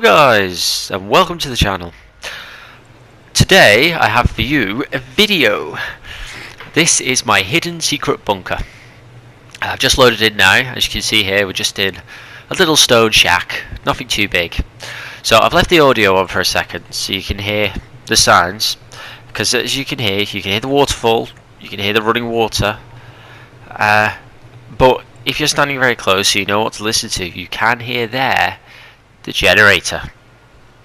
Hello guys, and welcome to the channel. Today I have for you a video. This is my hidden secret bunker. I've just loaded it now. As you can see here, we're just in a little stone shack, nothing too big. So I've left the audio on for a second so you can hear the sounds, because as you can hear the waterfall, you can hear the running water, but if you're standing very close so you know what to listen to, you can hear there the generator.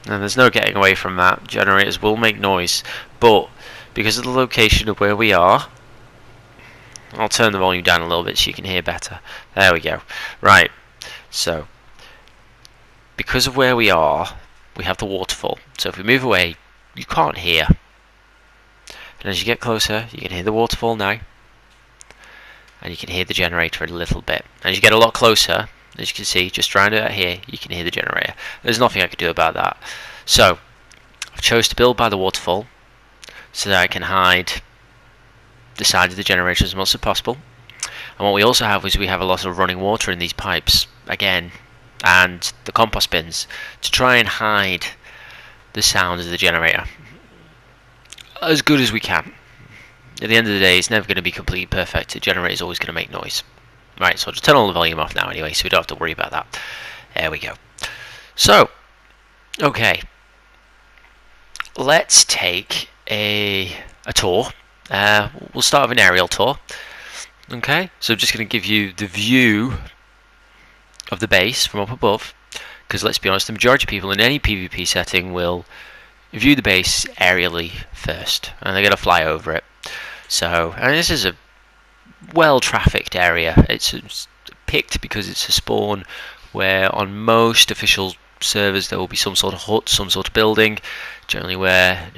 And there's no getting away from that. Generators will make noise, but because of the location of where we are, I'll turn the volume down a little bit so you can hear better. There we go. Right, so because of where we are, we have the waterfall. So if we move away, you can't hear. And as you get closer, you can hear the waterfall now, and you can hear the generator a little bit. As you get a lot closer, as you can see, just around it here, you can hear the generator. There's nothing I can do about that. So I've chose to build by the waterfall so that I can hide the side of the generator as much as possible. And what we also have is we have a lot of running water in these pipes again, and the compost bins, to try and hide the sound of the generator as good as we can. At the end of the day, it's never going to be completely perfect. The generator is always going to make noise. Right, so I'll just turn all the volume off now anyway, so we don't have to worry about that. There we go. So, okay, let's take a tour. We'll start with an aerial tour. Okay, so I'm just going to give you the view of the base from up above, because let's be honest, the majority of people in any PvP setting will view the base aerially first, and they're going to fly over it. So, and this is a well-trafficked area. It's picked because it's a spawn where on most official servers there will be some sort of hut, some sort of building, generally where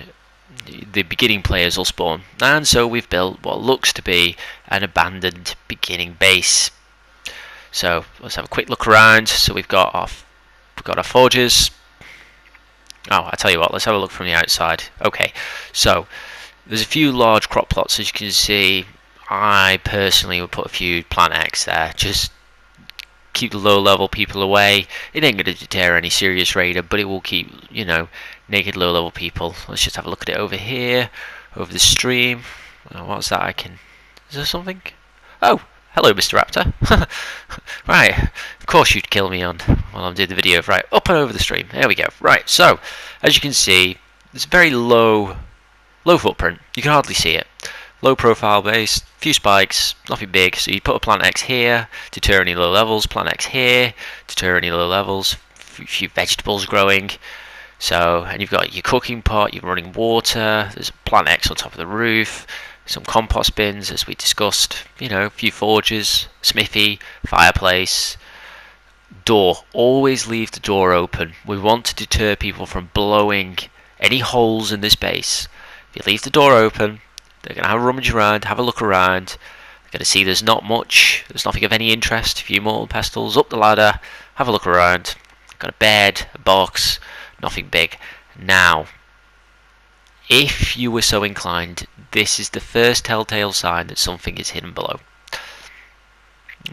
the beginning players will spawn. And so we've built what looks to be an abandoned beginning base. So let's have a quick look around. So we've got our forges. Oh, I tell you what, let's have a look from the outside. Okay, so there's a few large crop plots, as you can see. I personally would put a few plant X there, just keep the low level people away. It ain't going to deter any serious raider, but it will keep, you know, naked low level people. Let's just have a look at it over here, over the stream. What's that? Is there something? Oh, hello Mr. Raptor. Right, of course you'd kill me on while I'm doing the video. Right, up and over the stream. There we go. Right, so as you can see, it's very low footprint. You can hardly see it. Low profile base, few spikes, nothing big. So you put a plant X here, deter any low levels, plant X here, deter any low levels, a few vegetables growing. So, and you've got your cooking pot, your running water, there's a plant X on top of the roof, some compost bins as we discussed, you know, a few forges, smithy, fireplace, door. Always leave the door open. We want to deter people from blowing any holes in this base. If you leave the door open, they're going to have a rummage around, have a look around. They're going to see there's not much, there's nothing of any interest. A few mortal pestles, up the ladder, have a look around. Got a bed, a box, nothing big. Now, if you were so inclined, this is the first telltale sign that something is hidden below.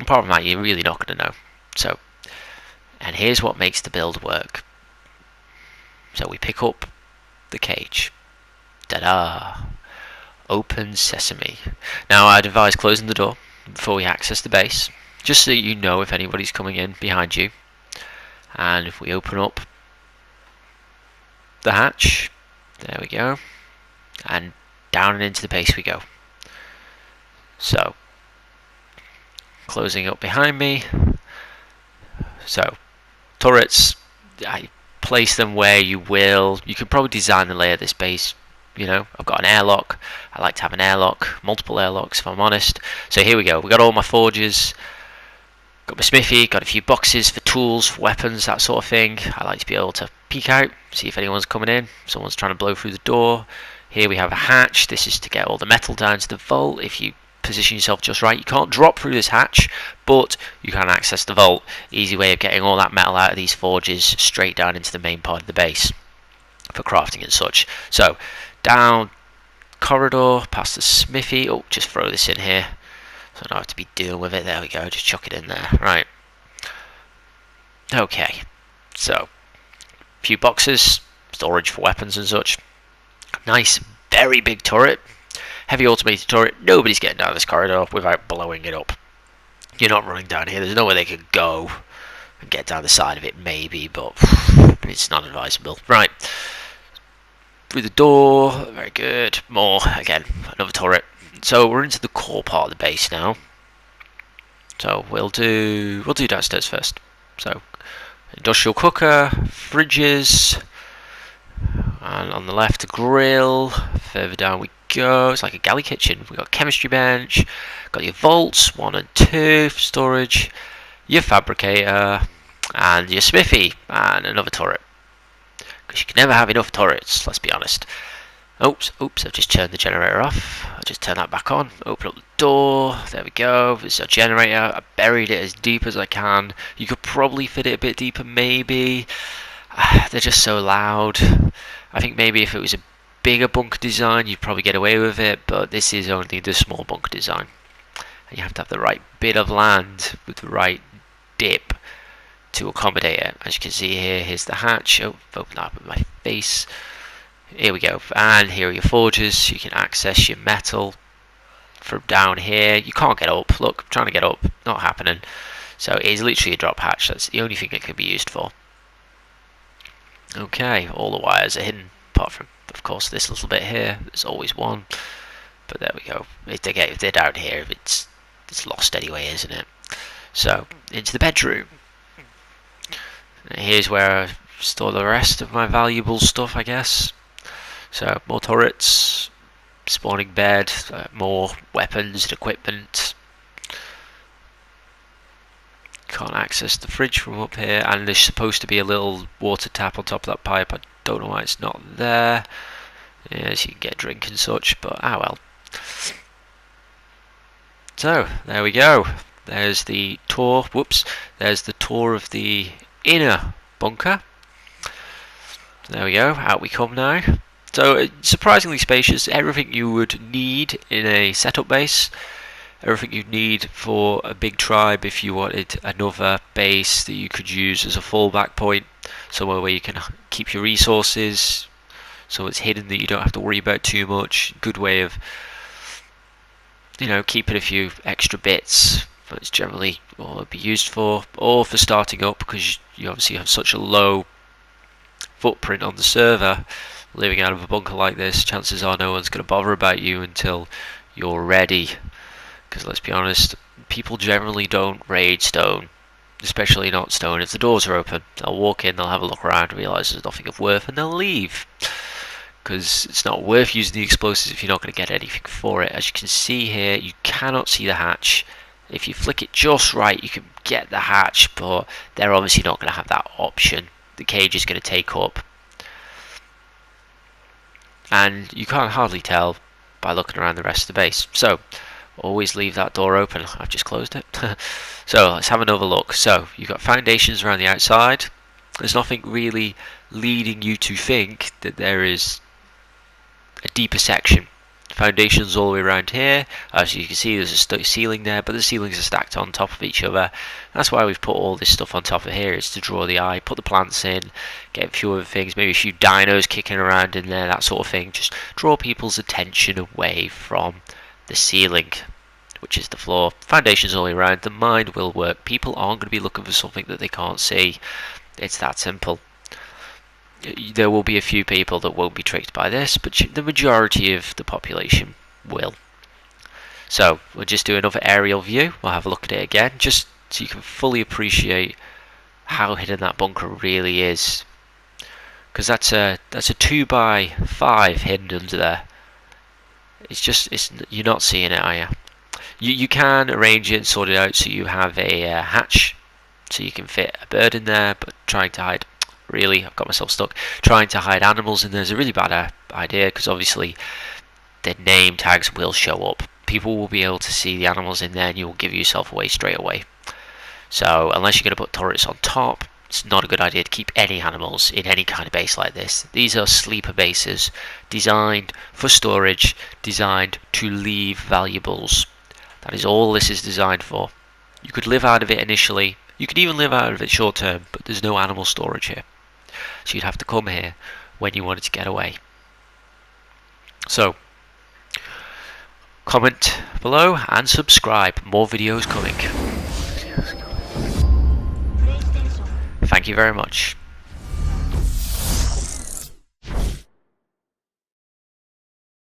Apart from that, you're really not going to know. So, and here's what makes the build work. So we pick up the cage. Ta-da! Open sesame. Now I'd advise closing the door before we access the base, just so you know if anybody's coming in behind you. And if we open up the hatch, there we go, and down and into the base we go. So closing up behind me. So turrets, I place them where you will. You could probably design the layout of this base. You know, I've got an airlock. I like to have an airlock, multiple airlocks if I'm honest. So here we go. We've got all my forges, got my smithy, got a few boxes for tools, for weapons, that sort of thing. I like to be able to peek out, see if anyone's coming in. Someone's trying to blow through the door. Here we have a hatch. This is to get all the metal down to the vault. If you position yourself just right, you can't drop through this hatch, but you can access the vault. Easy way of getting all that metal out of these forges straight down into the main part of the base for crafting and such. So down corridor, past the smithy. Oh, just throw this in here so I don't have to be dealing with it. There we go, just chuck it in there. Right, okay, so few boxes, storage for weapons and such. Nice, very big turret. Heavy automated turret. Nobody's getting down this corridor without blowing it up. You're not running down here. There's nowhere they could go and get down the side of it, maybe, but it's not advisable. Right. Through the door. Very good. More. Again, another turret. So we're into the core part of the base now. So we'll do downstairs first. So industrial cooker, fridges, and on the left a grill. Further down we go. It's like a galley kitchen. We've got chemistry bench, got your vaults 1 and 2 for storage, your fabricator, and your smithy, and another turret. Because you can never have enough turrets, let's be honest. Oops, I've just turned the generator off. I'll just turn that back on. Open up the door. There we go. There's a generator. I buried it as deep as I can. You could probably fit it a bit deeper, maybe. They're just so loud. I think maybe if it was a bigger bunker design, you'd probably get away with it, but this is only the small bunker design. And you have to have the right bit of land with the right dip to accommodate it. As you can see here, here's the hatch. Oh, open that up with my face. Here we go, and here are your forges. You can access your metal from down here. You can't get up. Look, I'm trying to get up, not happening. So it is literally a drop hatch. That's the only thing it can be used for. Okay, all the wires are hidden, apart from, of course, this little bit here. There's always one, but there we go. If they're down here, it's lost anyway, isn't it? So into the bedroom. And here's where I store the rest of my valuable stuff, I guess. So more turrets, spawning bed, more weapons and equipment. Can't access the fridge from up here, and there's supposed to be a little water tap on top of that pipe. I don't know why it's not there. Yes, you can get a drink and such, but ah well. So there we go. There's the tour. Whoops. There's the tour of the inner bunker. There we go. Out we come now. So surprisingly spacious. Everything you would need in a setup base. Everything you'd need for a big tribe if you wanted another base that you could use as a fallback point. Somewhere where you can keep your resources, so it's hidden that you don't have to worry about too much. Good way of, you know, keeping a few extra bits. But it's generally what it would be used for, or for starting up, because you obviously have such a low footprint on the server. Living out of a bunker like this, chances are no one's going to bother about you until you're ready. Because let's be honest, people generally don't raid stone, especially not stone if the doors are open. They'll walk in, they'll have a look around, realise there's nothing of worth, and they'll leave. Because it's not worth using the explosives if you're not going to get anything for it. As you can see here, you cannot see the hatch. If you flick it just right, you can get the hatch, but they're obviously not going to have that option. The cage is going to take up. And you can't hardly tell by looking around the rest of the base. So always leave that door open. I've just closed it. So let's have another look. So you've got foundations around the outside. There's nothing really leading you to think that there is a deeper section. Foundations all the way around here. As you can see, there's a ceiling there, but the ceilings are stacked on top of each other. That's why we've put all this stuff on top of here, is to draw the eye, put the plants in, get a few other things, maybe a few dinos kicking around in there, that sort of thing. Just draw people's attention away from the ceiling, which is the floor. Foundations all the way around. The mind will work. People aren't going to be looking for something that they can't see. It's that simple. There will be a few people that won't be tricked by this, but the majority of the population will. So we'll just do another aerial view. We'll have a look at it again, just so you can fully appreciate how hidden that bunker really is. Because that's a 2x5 hidden under there. You're not seeing it, are you? You can arrange it and sort it out so you have a hatch, so you can fit a bird in there, but trying to hide. Really, I've got myself stuck. Trying to hide animals in there is a really bad idea, because obviously the name tags will show up. People will be able to see the animals in there, and you will give yourself away straight away. So unless you're going to put turrets on top, it's not a good idea to keep any animals in any kind of base like this. These are sleeper bases designed for storage, designed to leave valuables. That is all this is designed for. You could live out of it initially. You could even live out of it short term, but there's no animal storage here. so you'd have to come here when you wanted to get away. So comment below and subscribe. More videos coming. Thank you very much.